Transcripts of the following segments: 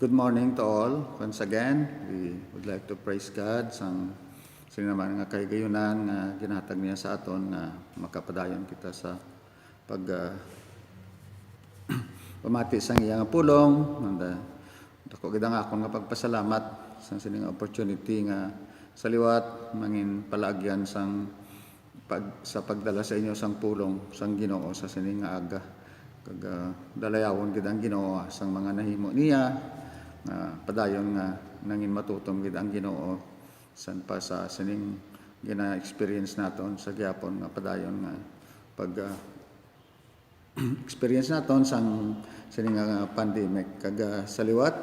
Good morning to all. Once again, we would like to praise God sang naman nga kahigayunan nga ginhatag niya sa aton nga makapadayon kita sa pag pamati sang iyang pulong. Dako gid ang akon nga pagpasalamat sa sining opportunity nga sa liwat mangin palaagyan sa pagdala sa inyo sang pulong sang Ginoo sa sining nga aga. Kag dalayawon gid ang Ginoo sang mga nahimo niya. Padayon nga nangin matutom gid ang Ginoo san pa sa sining gina-experience naton sa gyapon nga padayon nga pag experience naton sang sining nga pandemic. Kag sa liwat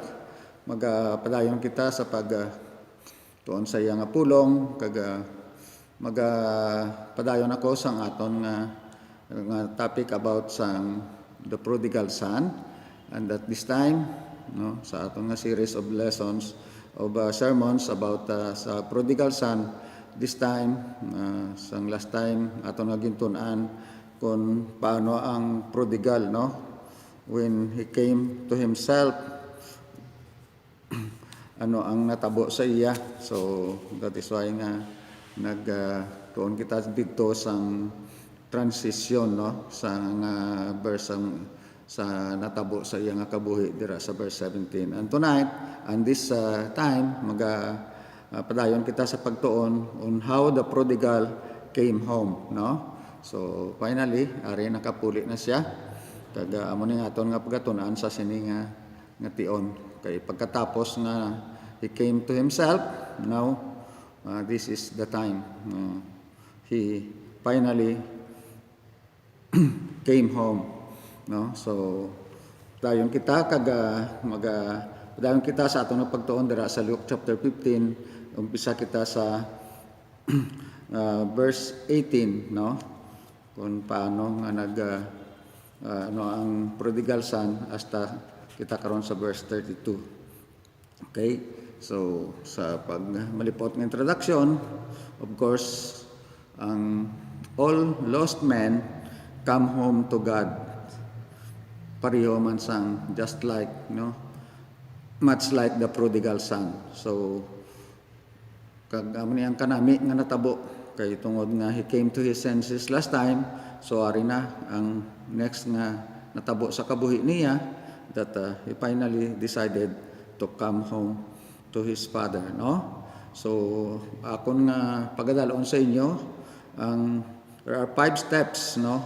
magapadayon kita sa pag tuon sa iya nga pulong. Kag magapadayon ako sang aton nga topic about sang the prodigal son, and at this time sa aton nga series of lessons of sermons about sa prodigal son. This time sang last time aton nga gintun-an kung paano ang prodigal when he came to himself, ano ang natabo sa iya. So that is why nga tuon kita dito sang transition sa verse sa natabo sa iya nga kabuhi dira sa verse 17. And tonight, and this time, padayon kita sa pagtuon on how the prodigal came home. So finally, ari nakapuli na siya. Kag amo ni aton nga pagatunan sa sini nga tion. Kay pagkatapos nga he came to himself, now this is the time he finally came home. So dayon kita dayon kita sa aton pagtuon dira sa Luke chapter 15. Umpisa kita sa verse 18, kung paano nga ang prodigal son hasta kita karon sa verse 32. Okay? So sa pag malipot ng introduction, of course, ang all lost men come home to God. Pareho man sang just like, much like the prodigal son. So kag ang kanami nga natabo kay tungod nga he came to his senses last time. So ari na ang next nga natabo sa kabuhi niya, that he finally decided to come home to his father. So akon nga pagadalon sa inyo there are 5 steps nga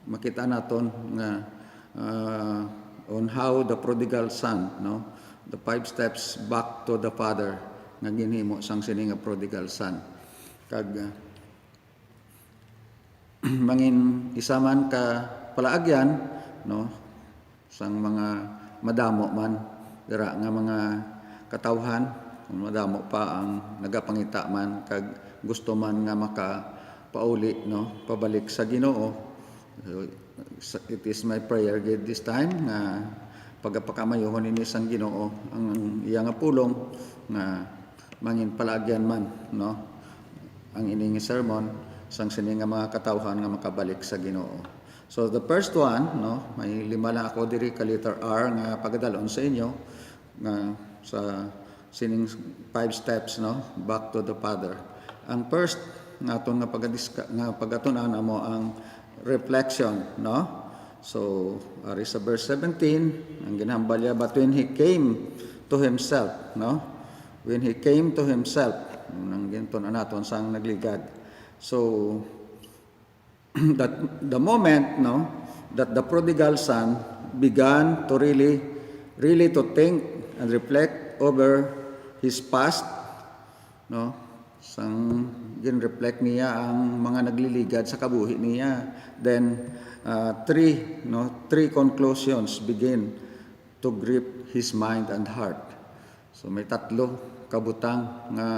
makita naton nga on how the prodigal son, the 5 steps back to the father nga ginhimo sang sini nga prodigal son. Kag mangin isa man ka palaagyan sang mga madamo man dira nga mga katawhan, kung madamo pa ang nagapangita man kag gusto man nga makapauli pabalik sa Ginoo. It is my prayer this time nga pagapakamayohon ini sang Ginoo ang iya nga pulong nga mangin palaagyan man ang ining sermon sang sini nga mga katawhan nga makabalik sa Ginoo. So the first one, may 5 lang ako diri ka letter R nga pagadalon sa inyo nga sa sining 5 steps back to the Father. Ang first nga aton nga pagatunan mo ang reflection, So ari sa verse 17 ang ginhambal niya, but when he came to himself, when he came to himself, nang ginton naton sang nagligad. So that the moment that the prodigal son began to really to think and reflect over his past, sang gin-reflect niya ang mga nagliligad sa kabuhi niya. Then three conclusions begin to grip his mind and heart. So may 3 kabutang nga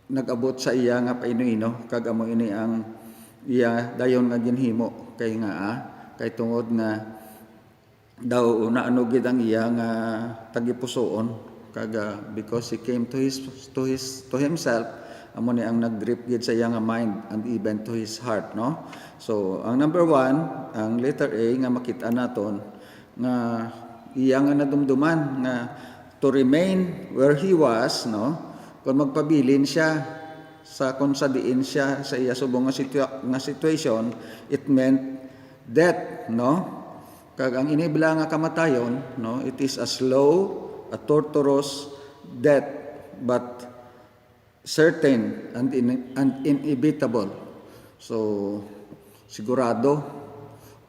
nag-abot sa iya nga painuino, kag amo ini ang iya dayon nga ginhimo kay kay tungod nga daw naano gid ang iya nga tagipusoon. Because he came to himself, amo ni ang nag-grip gid sa iya nga mind and even to his heart. So ang number 1, ang letter A nga makita naton, nga iya nga nadumduman nga to remain where he was, no, kung magpabilin siya sa kung sa diin siya sa iya subong nga situation, it meant death, no. Kag ang inibla nga kamatayon, no, it is a slow, a torturous death, but certain and inevitable. So sigurado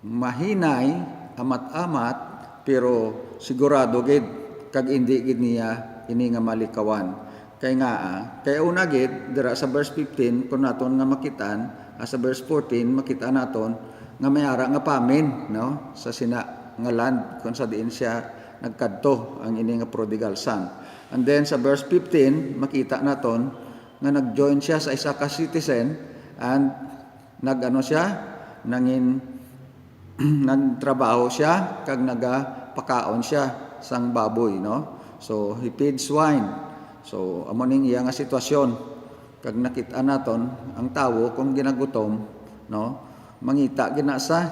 mahinay, amat-amat, pero sigurado gid kag hindi gid niya ini nga malikawan. Kaya una gid dira sa verse 15 kun naton nga makitaan, sa verse 14 makita naton nga may ara nga pamin, no, sa sina nga land kung sa diin siya nagkadto ang ini nga prodigal son. And then sa verse 15 makita naton nga nag-join siya sa isa ka citizen and nagano siya nangin nagtrabaho siya kag nagapakaon siya sang baboy, no. So he feed swine. So amo ning iya nga sitwasyon kag nakita naton ang tawo kung ginagutom, no, mangita gina sa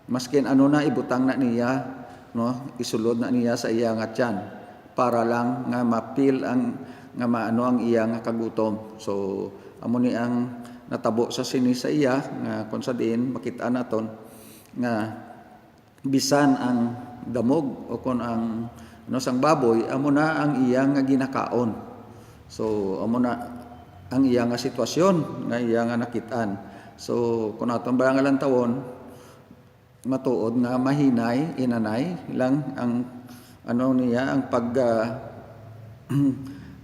maskin ano na ibutang na niya, no, isulod na niya sa iya nga tiyan para lang nga mapil ang nga maano ang iya nga kagutom. So amo ni ang natabo sa sini sa iya nga kun sa diin makita naton nga bisan ang damog o kun ang no sang baboy amo na ang iya nga ginakaon. So amo na ang iya nga sitwasyon nga iya nga nakitaan. So kun aton ba nga lantawon matuod nga mahinay inanay lang ang ano niya ang pag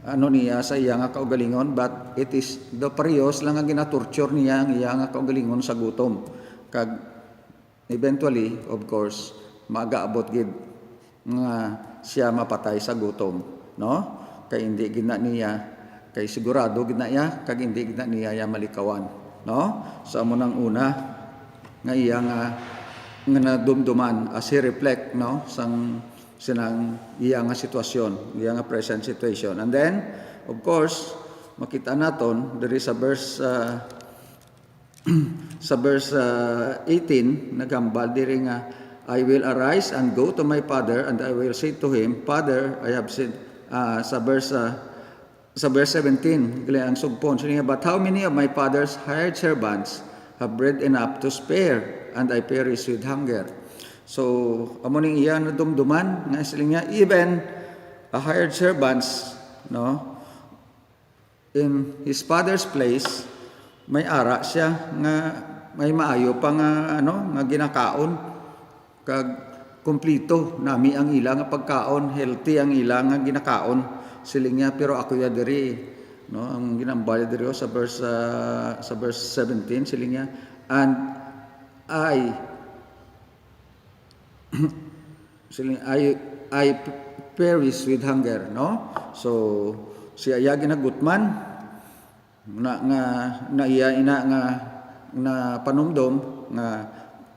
ano niya sa iya nga kaugalingon, but it is the parehas lang nga ginatorture niya ang iya nga kaugalingon sa gutom. Kag eventually of course magaabot gid nga siya mapatay sa gutom, no, kay hindi gid na niya kay sigurado gid na iya kag hindi gid na niya ya malikawan, no. Sa amo nang una nga iya nga nadumduman as he reflect, no, sang sinang iya nga sitwasyon, iya nga present situation. And then of course makita naton diri sa verse sa verse 18 nagambal diri nga I will arise and go to my father and I will say to him, Father, I have sinned. Sa verse 17 gali ang sugpon siya, but how many of my father's hired servants have bread enough to spare and I perish with hunger. So amo ning iya na dumduman nga siling niya even a hired servants, no, in his father's place may ara siya nga may maayo pa nga ano nga ginakaon kag kumplito nami ang ila nga pagkaon, healthy ang ila nga ginakaon siling niya, pero ako ya diri, no, ang ginambal diri sa verse 17 siling niya, and I perish with hunger, no. So siya ya ginagutman na iya ina nga na panumdom nga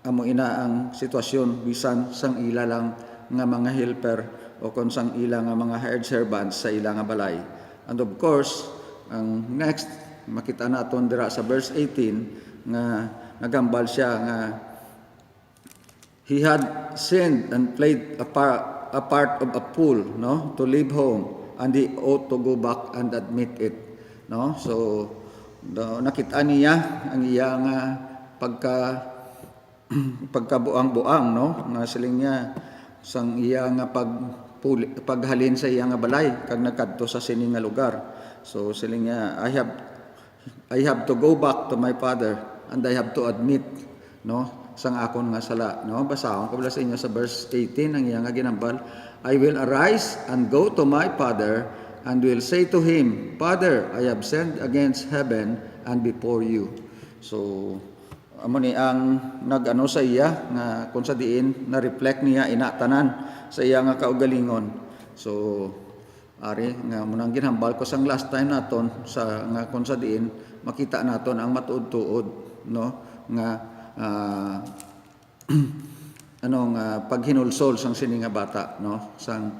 amo ina ang sitwasyon bisan sang ila lang nga mga helper o kon sang ila nga mga hired servants sa ila nga balay. And of course ang next makita naton dira sa verse 18 nga nagambal siya nga he had sinned and played a part of a fool, no, to leave home, and he ought to go back and admit it, no. So nakita niya ang iya nga pagkabuang-buang, no, nga siling niya sang iya nga paghalin sa iya nga balay kag nagkadto sa sini nga lugar. So siling niya I have to go back to my father and I have to admit, no, sang akon nga sala, no. Basahon ko sa inyo sa verse 18 ang iya nga ginambal, I will arise and go to my father and will say to him, Father, I have sinned against heaven and before you. So amo ni ang nagano sa iya nga kun sa diin na reflect niya inatanan sa iya nga kaugalingon. So ari nga munang ginhambal ko sang last time naton sa nga kun sa diin makita naton ang matuod-tuod, no, nga paghinulsol sang sini nga bata, no, sang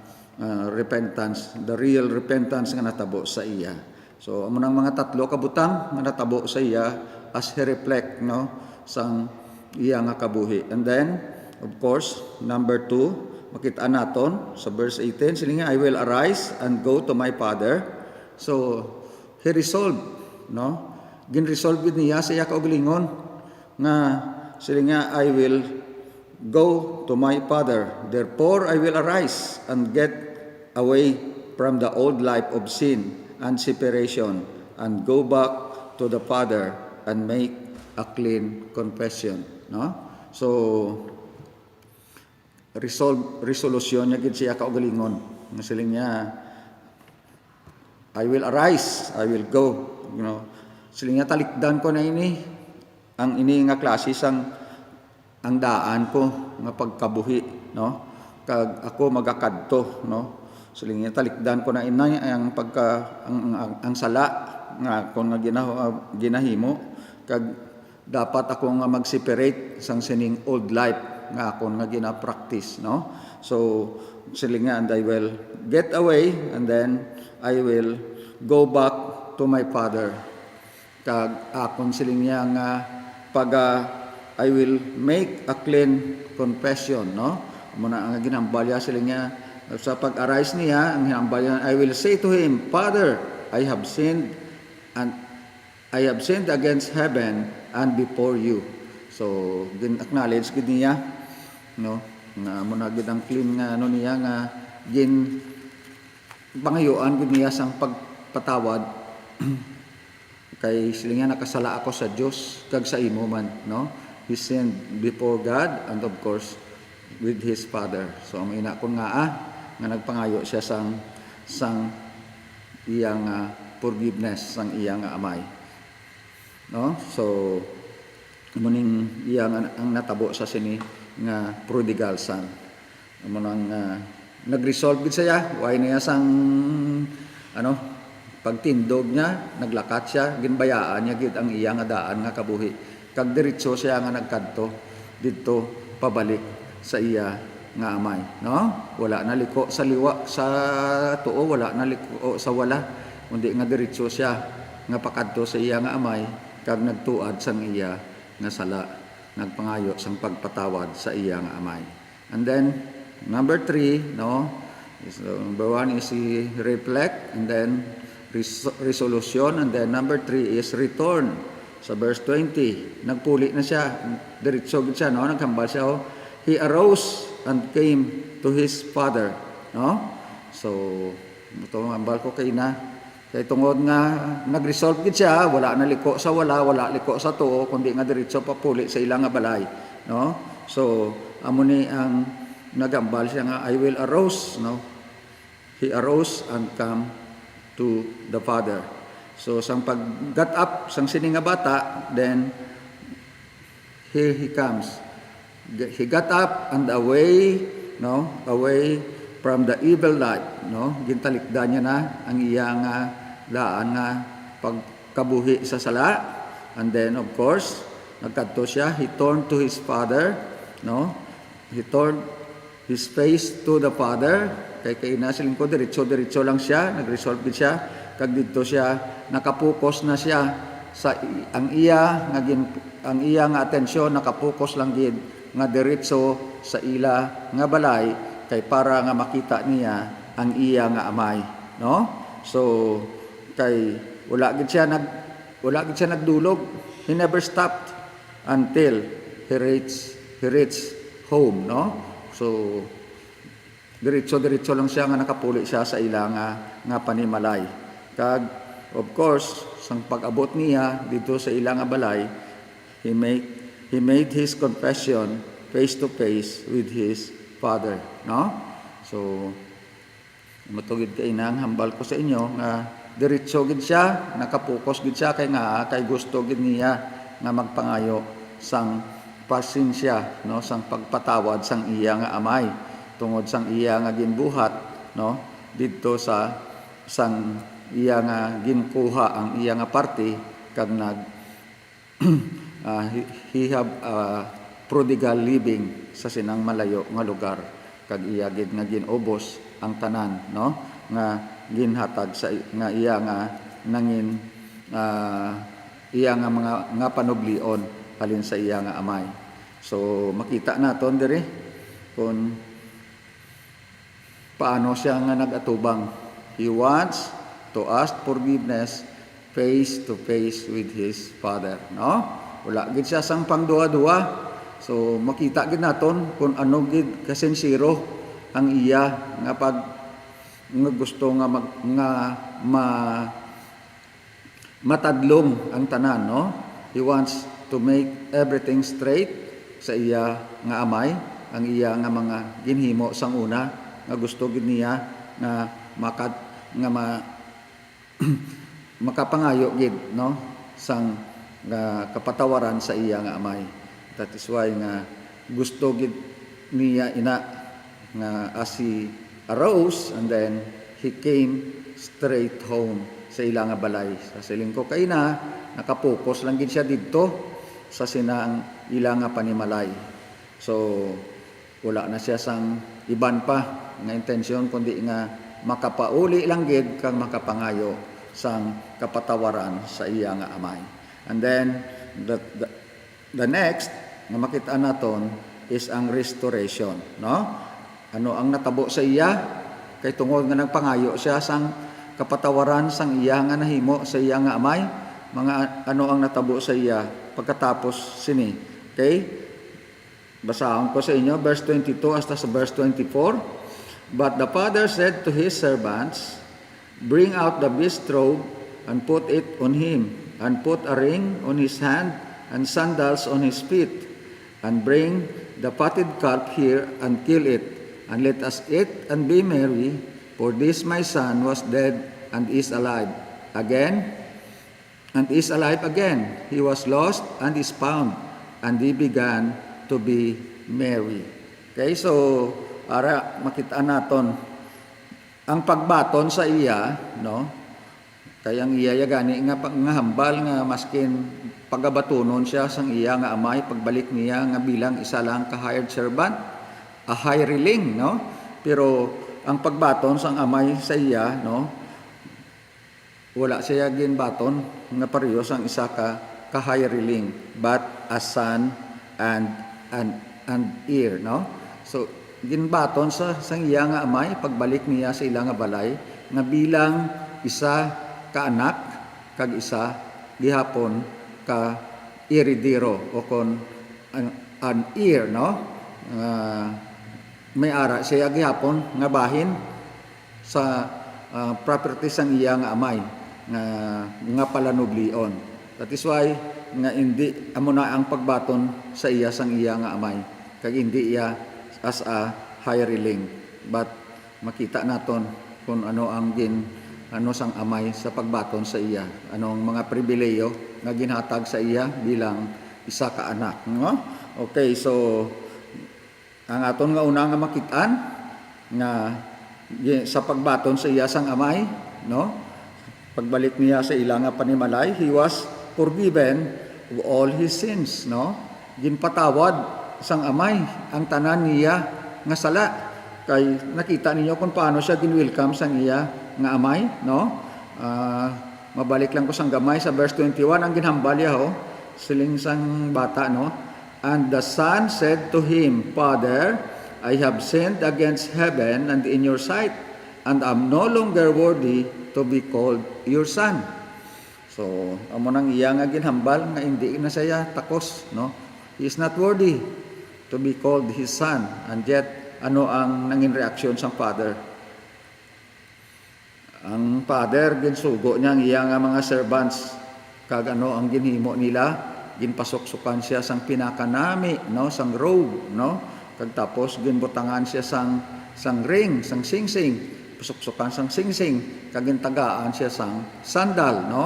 repentance, the real repentance nga natabo sa iya. So amo nang mga tatlo kabutang nga natabo sa iya as he reflect, no, sang iya nga kabuhi. And then of course, number 2, makita naton sa verse 18, sila nga, I will arise and go to my father. So, he resolved, no? Gin-resolve gid niya sa iya kaugalingon nga sila nga, I will go to my father. Therefore, I will arise and get away from the old life of sin and separation and go back to the father and make a clean confession, no? So, resolution niya gid siya kaugalingon nga sila nga, I will arise, I will go, you know. Sila nga talikdan ko na ini ang ini nga klase sang ang daan ko nga pagkabuhi, no? Kag ako magakadto, no? Sila nga talikdan ko na inay ang pagka ang sala nga kon nga ginahimo kag dapat ako nga mag-separate sang sining old life nga ako nga gina-practice, no? So sila nga, and I will get away and then I will go back to my father. Kag akon siling niya nga pag I will make a clean confession, no? Muna ang ginambalya siling niya sa pag-arise niya, ang ginambalya, I will say to him, Father, I have sinned against heaven and before you. So gin-acknowledge gid niya, no? Na muna gid ang clean nga ano niya nga gin pangayuan gid niya sang pagpatawad kay sila nga nakasala ako sa Dios kag sa imo man, no? He sinned before God and of course with his father. So ang ina ko nga nagpangayo siya sang iyang forgiveness sang iyang amay, no? So muning iyang ang natabo sa sini nga prodigal son. Amo nang nag-resolve gid siya, way niya sang ano pagtindog niya, naglakat siya, ginbayaan niya gid ang iya nga daan nga kabuhi. Kag diretso siya nga nagkadto didto pabalik sa iya nga amay, no? Wala na liko sa liwa sa tuo, wala na liko sa wala, kundi nga diretso siya nga pakadto sa iya nga amay kag nagtuad sang iya nga sala, nagpangayo sang pagpatawad sa iya nga amay. And then number 3, no? Number 1 is reflect, and then resolution, and then number 3 is return. Sa verse 20, nagpuli na siya, diretso gid siya, no? Naghambal siya, oh. He arose and came to his father, no? So ito hambal ko kay na kay tungod nga nag-resolve gid siya, wala na liko sa wala liko sa tuo, kundi nga diretso papuli sa ilang nga balay, no? So amo ni ang nagambal siya nga, I will arose, no? He arose and come to the father. So sang pag got up sang sini nga bata, then here he comes. He got up and away, no? Away from the evil life, no? Gintalikdan niya na ang iyang daan nga pagkabuhi sa sala. And then of course, nagkadto siya, he turned to his father, no? He turned his face to the father. Kay nasiling ko, diretso lang siya, nag-resolve gid siya, kag dito siya nakapokus na siya sa ang iya nga atensyon nakapokus lang gid nga diretso sa ila nga balay kay para nga makita niya ang iya nga amay, no? So kay wala gid siya nagdulog. He never stopped until he reached home, no? So diretso lang siya nga nakapuli siya sa ila nga panimalay. Kag of course sang pag-abot niya dito sa ila nga balay, he made his confession face to face with his father, no? So matugid kay nang hambal ko sa inyo nga diretso gid siya, nakapokus gid siya kay gusto gid niya nga magpangayo sang pasensya, no? Sang pagpatawad sang iya nga amay tungod sang iya nga ginbuhat, no? Didto sa sang iya nga ginkuha ang iya nga parte kag he have prodigal living sa sinang malayo nga lugar kag iya gid nga ginubos ang tanan, no? Nga ginhatag sa nga iya nga nangin iya nga mga panublion halin sa iya nga amay. So makita naton diri kung paano siya nga nagatubang. He wants to ask forgiveness face to face with his Father, no? Wala gid siya sang pangduwa-duwa. So makita gid naton kung ano gid kasinsiro ang iya nga pag nga gusto nga matadlong ang tanan, no? He wants to make everything straight sa iya nga amay, ang iya nga mga ginhimo sang una nga gusto gid niya nga makapangayo gid, no, sang kapatawaran sa iya nga amay. That is why nga gusto gid niya ina nga as he arose and then he came straight home sa ila nga balay. Sa siling ko kay na nakapokus lang gid siya didto sa sinang ila nga panimalay. So wala na siya sang iban pa nga intensyon kundi nga makapauli lang gid kang makapangayo sang kapatawaran sa iya nga amay. And then the next nga makita naton is ang restoration, no? Ano ang natabo sa iya kay tungod nga nagpangayo siya sang kapatawaran sang iya nga nahimo sa iya nga amay. Mga ano ang natabo sa iya pagkatapos sini. Okay? Basahan ko sa inyo verse 22 hasta sa verse 24. But the father said to his servants, "Bring out the best robe and put it on him, and put a ring on his hand and sandals on his feet, and bring the fatted calf here and kill it, and let us eat and be merry, for this my son was dead and is alive again, and is alive again. He was lost and is found, and they began to be merry." Okay, so para makita naton ang pagbaton sa iya, no? Kayang iya gani nga hambal nga maskin pagabatunon siya sang iya nga amay pagbalik niya nga bilang isa lang ka hired servant, a hireling, no? Pero ang pagbaton sang amay sa iya, no? Wala siya ginbaton nga pareho sang isa ka hireling, but a son and heir, no? So ginbaton sa sang iya nga amay pagbalik niya sa ila nga balay nga bilang isa ka anak kag isa gihapon ka heredero o kon an heir, no? May ara siya gihapon nga bahin sa property sang iya nga amay nga palanublion. That is why nga hindi amo na ang pagbaton sa iya sang iya nga amay kag hindi iya as a hireling, but makita naton kung ano ang sang amay sa pagbaton sa iya, anong mga pribileyo nga ginhatag sa iya bilang isa ka anak, no? Okay, so ang aton nga una nga makitaan nga sa pagbaton sa iya sang amay, no? Pagbalik niya sa ila nga panimalay, he was forgiven of all his sins, no? Ginpatawad sang amay ang tanan niya nga sala. Kay nakita ninyo kung paano siya ginwelcome sang iya nga amay, no? Mabalik lang ko sang gamay sa verse 21 ang ginhambal niya, siling sang bata, no? And the son said to him, "Father, I have sinned against heaven and in your sight, and am no longer worthy to be called your son." So amo nang iya nga ginhambal nga hindi na siya takos, no? He is not worthy to be called his son, and yet ano ang nangin reaksyon sang father? Ang father ginsugo niya ang iya nga mga servants kag ano ang ginhimo nila, ginpasok-sukan siya sang pinakanami, no, sang robe, no, kag tapos ginbutangan siya sang ring, sang singsing, pasok-sukan sang singsing, kag gintagaan siya sang sandal, no,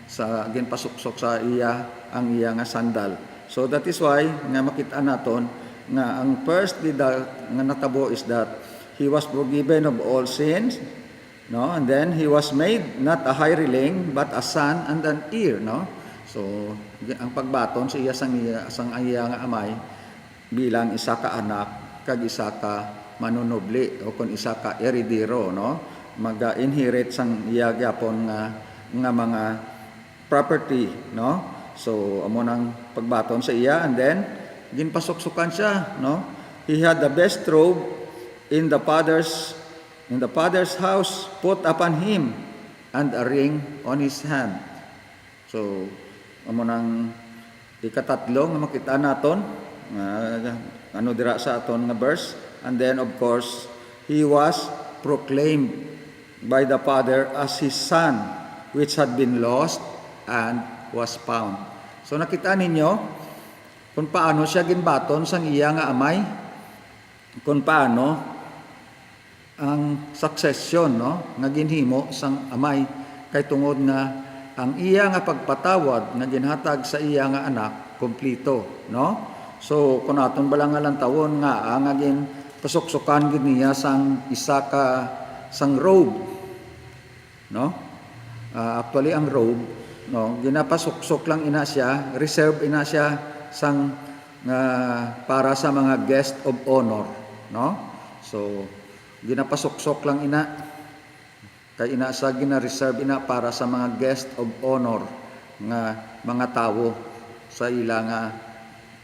sa ginpasok-sok sa iya ang iya nga sandal. So that is why nga makita naton nga ang first nga natabo is that he was forgiven of all sins, no, and then he was made not a hireling but a son and an heir, no. So ang pagbaton sa iya sang iya nga amay bilang isa ka anak kag isa ka manunubli o kon isa ka heredero, no, mag-inherit sang iya gyapon nga mga property, no. So amo nang pagbaton sa iya, and then ginpasuksukan siya, no? He had the best robe in the father's house put upon him, and a ring on his hand. So amo nang ikatatlo nga makita naton ano dira sa aton nga verse. And then of course he was proclaimed by the Father as his son, which had been lost and was found. So nakita ninyo kung paano siya ginbaton sang iya nga amay, kung paano ang succession, no, nga ginhimo sang amay, kay tungod nga ang iya nga pagpatawad nga ginhatag sa iya nga anak kompleto, no? So kun aton balang nga lantawon nga ang gin pasuksukan gid niya sang isa ka sang robe, no? Actually ang robe, no, ginapasuksok lang ina siya, reserve ina siya sang para sa mga guest of honor, no? So ginapasuksok lang ina kay ina sa gina-reserve ina para sa mga guest of honor nga mga tawo sa ila nga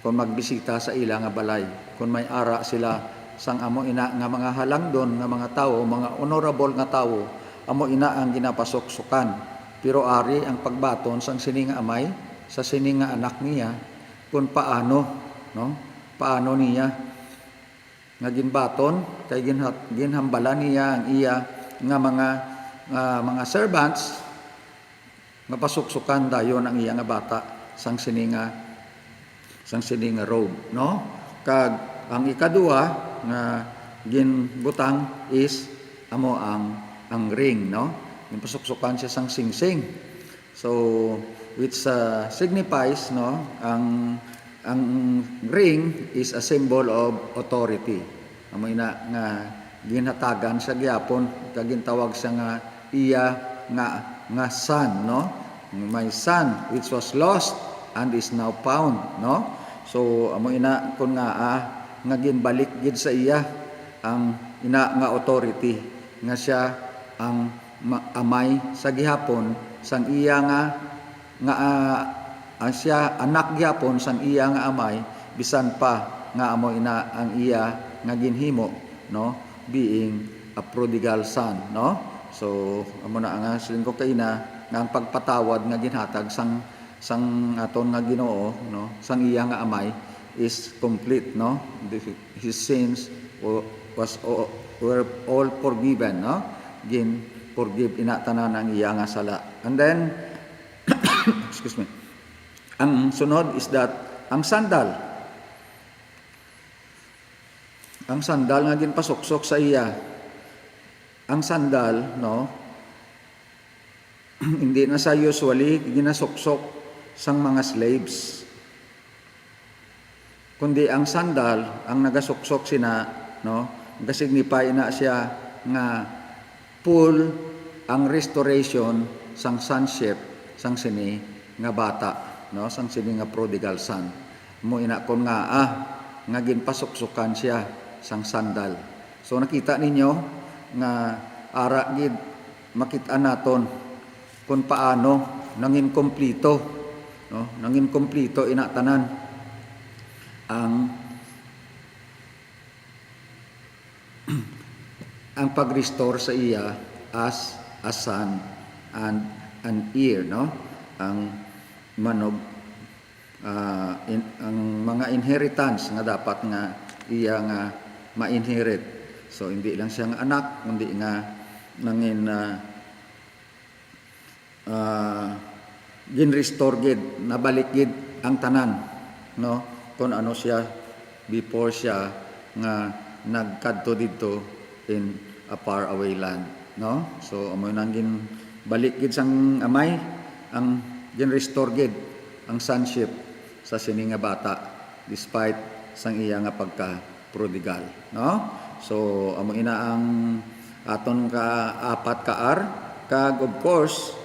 kung magbisita sa ila nga balay, kung may ara sila sang amo ina nga mga halangdon nga mga tawo, mga honorable nga tawo, amo ina ang ginapasuksukan. Pero ari ang pagbaton sang sini nga amay sa sini nga anak niya kung paano, no? Paano niya nga ginbaton kay ginhambalan niya ang iya nga mga servants nga pasuksukan dayon ang iya nga bata sang sini nga robe, no? Kag ang ikaduha nga ginbutang is amo ang ring, no? Ginpasuksukan siya sang singsing. So which signifies, no, ang ring is a symbol of authority. Amo ina nga ginhatagan sa gyapon kag gintawag siya nga iya nga son, no? My son which was lost and is now found, no? So amo ina kun nga ginbalik gid sa iya ang ina nga authority nga siya ang amay sa gihapon sang iya ang siya anak gihapon sang iya nga amay, bisan pa nga amo ina ang iya nga ginhimo, no, being a prodigal son, no? So amo na nga siling ko kay ina nga ang pagpatawad nga ginhatag sang aton nga Ginoo, no, sang iya nga amay is complete, no? His sins were all forgiven, no? Forgive ina tanan ang iya nga sala. And then excuse me. Ang sunod is that ang sandal nga ginpasuksok sa iya. Ang sandal, no, hindi na sa usually ginasuksok sang mga slaves, kundi ang sandal ang nagasuksok sina, no, gasignify na siya nga full ang restoration sang sonship sang sini nga bata, no, sang sini nga prodigal son. Mo ina kon nga ginpasuksukan siya sang sandal. So nakita ninyo nga ara gid makita naton kung paano nangin kompleto, no, nangin kompleto ina tanan ang pag-restore sa iya as a son and an heir, no? Ang manog ang mga inheritance nga dapat nga iya nga ma-inherit. So hindi lang siya nga anak, kundi nga nangin gin-restore gid, nabalik gid ang tanan, no? Kung ano siya before siya nga nagkadto didto in a far away land, no? So amo nang gin balik gid sang amay, ang gin-restore gid ang sonship sa sini nga bata despite sang iya nga pagka prodigal, no? So amo ina ang aton ka apat ka kag of course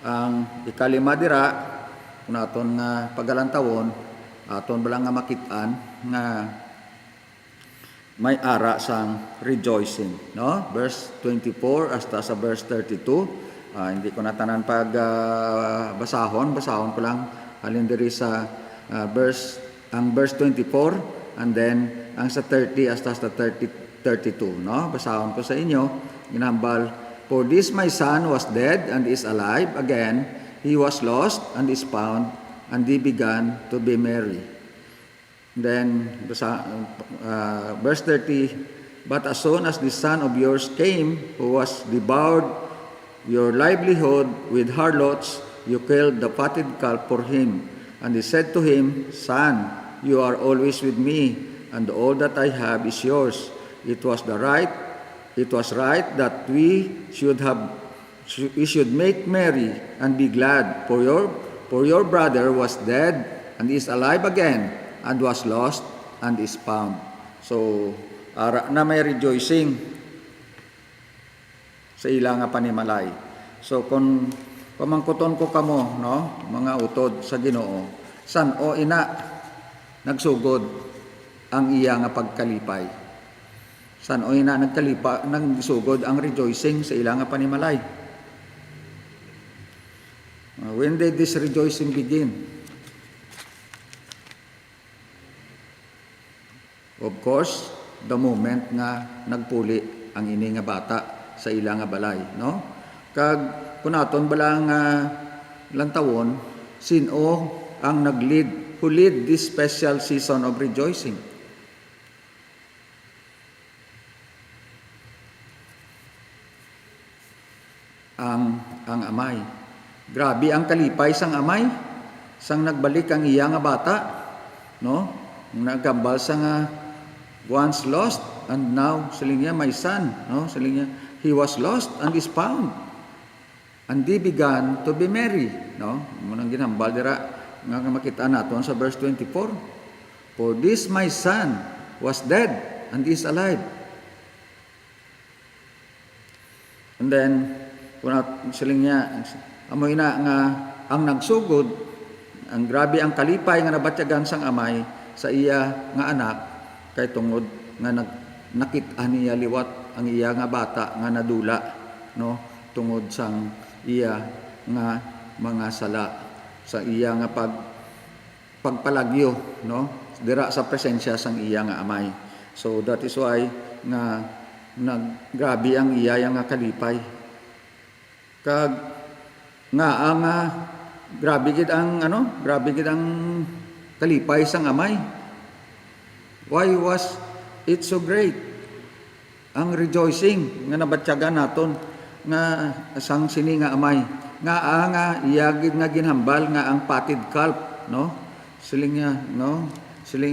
ang ikalima dira kun aton nga pagalantawon aton balang nga makit-an nga may ara sang rejoicing, no? Verse 24 hasta sa verse 32. Hindi ko na tanan basahon ko lang halin diri sa verse ang verse 24, and then ang sa 30 hasta sa 32, no? Basahon ko sa inyo, ginambal, "For this my son was dead and is alive again, he was lost and is found, and they began to be merry." Then verse 30, "But as soon as the son of yours came, who was devoured your livelihood with harlots, you killed the fatted calf for him. And he said to him, Son, you are always with me, and all that I have is yours. It was right that we should make merry and be glad, for your brother was dead and is alive again, and was lost and is found." So, ara na may rejoicing sa ilang nga panimalay. So, kung pamangkuton ko kamo, no, mga utod sa Ginoo, san o ina nagsugod ang iya nga pagkalipay? San o ina nagsugod ang rejoicing sa ilang nga panimalay? When did this rejoicing begin? Of course, the moment nga nagpuli ang ini nga bata sa ilang nga balay, no? Kag kunaton balang lantawon, sino ang who lead this special season of rejoicing? Ang amay. Grabe ang kalipay sang amay, sang nagbalik ang iya nga bata, no? Nagambal sa nga once lost and now siling niya my son, no? Siling niya he was lost and is found, and they began to be merry, no? Munang ginambal dira nga makita naton sa verse 24, "For this my son was dead and is alive." And then kuna siling niya amoy na nga ang nagsugod, ang grabe ang kalipay nga nabatyagan sang amay sa iya nga anak, kay tungod nga nakit-an niya liwat ang iya nga bata nga nadula, no, tungod sang iya nga mga sala, sa iya nga pagpalagyo, no, dira sa presensya sang iya nga amay. So that is why nga naggrabe ang iya nga kalipay. Kag nga ang grabe gid ang kalipay sang amay. Why was it so great? Ang rejoicing nga nabatyagan naton nga sang sini nga amay, nga iyagid nga ginhambal nga ang patid calf, no? Siling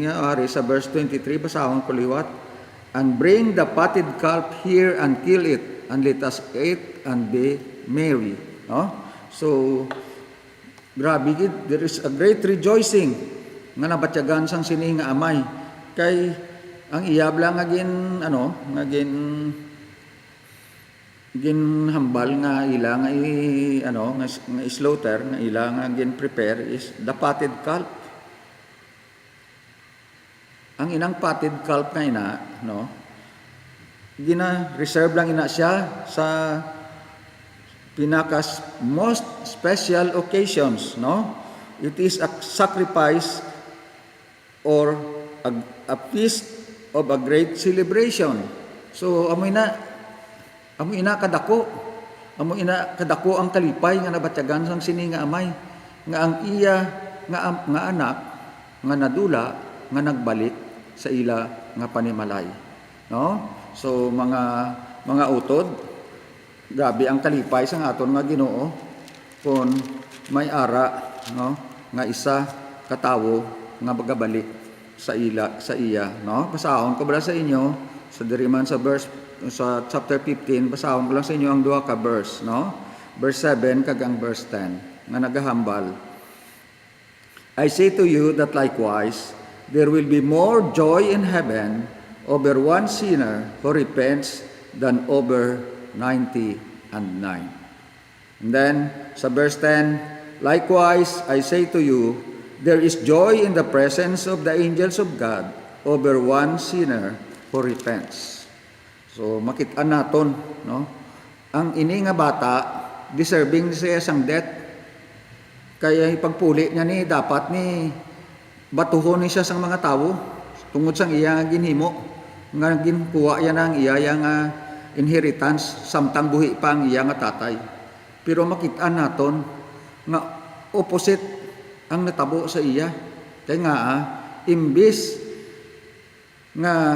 niya ari sa verse 23, basahon ko liwat, "And bring the patted calf here and kill it, and let us eat and be merry." No? So grabe gid, there is a great rejoicing nga nabatyagan sang sini nga amay, kay ang iyabla nga ginhambal nga ila nga slaughter nga ila nga gin prepare is the patted calf. Ang inang patted calf nga ina, no, gina-reserve lang ina siya sa pinakas most special occasions, no? It is a sacrifice or a feast of a great celebration. So amo ina kadako ang kalipay nga nabatyagan sang sini nga amay, nga ang iya nga anak nga nadula nga nagbalik sa ila nga panimalay, no? So mga utod, grabe ang kalipay sang aton nga Ginoo kun may ara, no, nga isa katawo nga magabalik sa iya, no? Basahon ko bala sa inyo sa diriman sa chapter 15, basahon ko lang sa inyo ang duha ka verse, no? Verse 7 kag ang verse 10 nga nagahambal, "I say to you that likewise there will be more joy in heaven over one sinner who repents than over 99." And then sa verse 10, "Likewise I say to you, there is joy in the presence of the angels of God over one sinner who repents." So makita naton, no, ang ini nga bata deserving siya sang death, kaya ipagpuli niya ni dapat ni batuhon ni siya sang mga tawo tungod sang iya nga ginhimo nga ginkuha yan ang iya nga inheritance samtang buhi pa ang iya nga tatay. Pero makita naton nga opposite ang natabo sa iya. Kaya nga imbis nga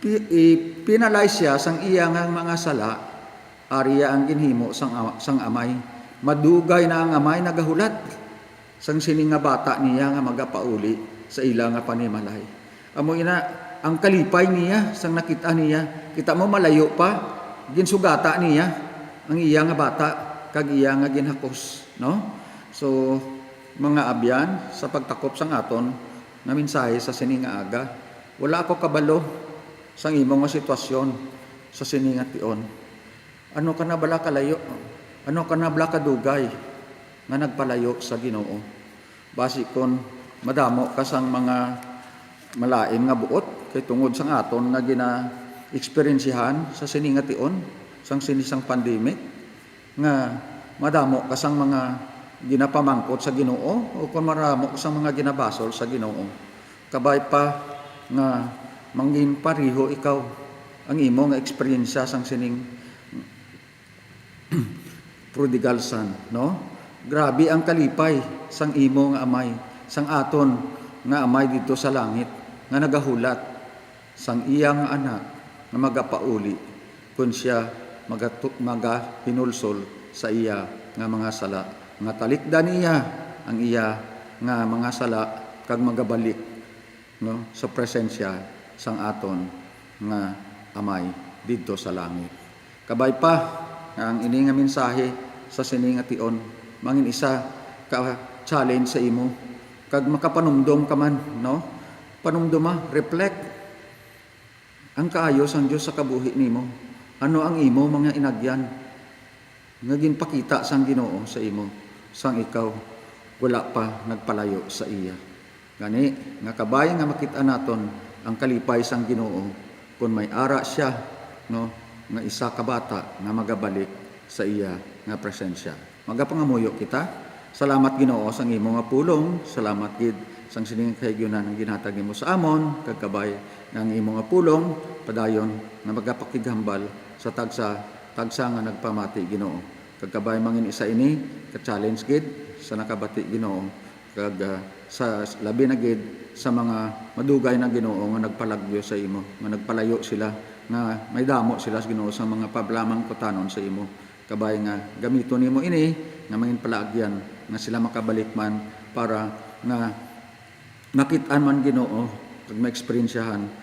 ipinalay siya sang iya nga mga sala, ariya ang ginhimo sang amay. Madugay na ang amay nagahulat sang sini nga bata niya nga magapauli sa ila nga panimalay. Amo ina ang kalipay niya sang nakita niya, kita mo malayo pa ginsugata niya ang iya nga bata kag iya nga ginhakos, no? So mga abyan sa pagtakop sang aton nga mensahe sa sini nga aga, wala ako kabalo sang imong nga sitwasyon sa sini nga tion. Ano ka na bala kalayo? Ano ka na bala kadugay nga nagpalayo sa Ginoo? Basi kon madamo ka sang mga malain nga buot kay tungod sang aton nga gina-eksperensihan sa sini nga tion, sang sinisang pandemic nga madamo ka sang mga ginapamangkot sa Ginoo o kung maramo sa mga ginabasol sa Ginoo. Kabay pa nga mangin pariho ikaw ang imo nga eksperyensya sang sining prodigal son, no? Grabe ang kalipay sang imo nga amay, sang aton nga amay dito sa langit nga nagahulat sang iyang anak nga magapauli kun siya magahinulsol sa iya nga mga sala, nga talikdan niya ang iya nga mga sala kag magabalik, no, sa presensya sang aton nga amay didto sa langit. Kabay pa ang ini nga mensahe sa sini nga tion mangin isa ka challenge sa imo kag makapanumdom ka man, no? Panumdoma, reflect ang kaayo sang Dios sa kabuhi nimo. Ano ang imo mga inagyan nga ginpakita sang Ginoo sa imo sang ikaw wala pa nagpalayo sa iya. Gani nga kabay nga makita naton ang kalipay sang Ginoo kun may ara siya, no, nga isa ka bata nga magabalik sa iya nga presensya. Magapangamuyo kita. Salamat Ginoo sang imo nga pulong. Salamat gid sang sining kahigyonan ang ginhatag nimo sa amon kagkabay ng imo nga pulong padayon nga magapakighambal sa tagsa nga nagpamati Ginoo. Kagkabay mangin isa ini ka-challenge gid sa nakabati Ginoo kag sa labi na gid sa mga madugay na Ginoo nga nagpalagyo sa imo, nga nagpalayo sila, nga may damo sila sa Ginoo sa mga pablamang kutanon sa imo. Kabay nga gamiton nimo ini nga mangin palaagyan nga sila makabalik man para nga makitaan man Ginoo kag maeksperiensyahan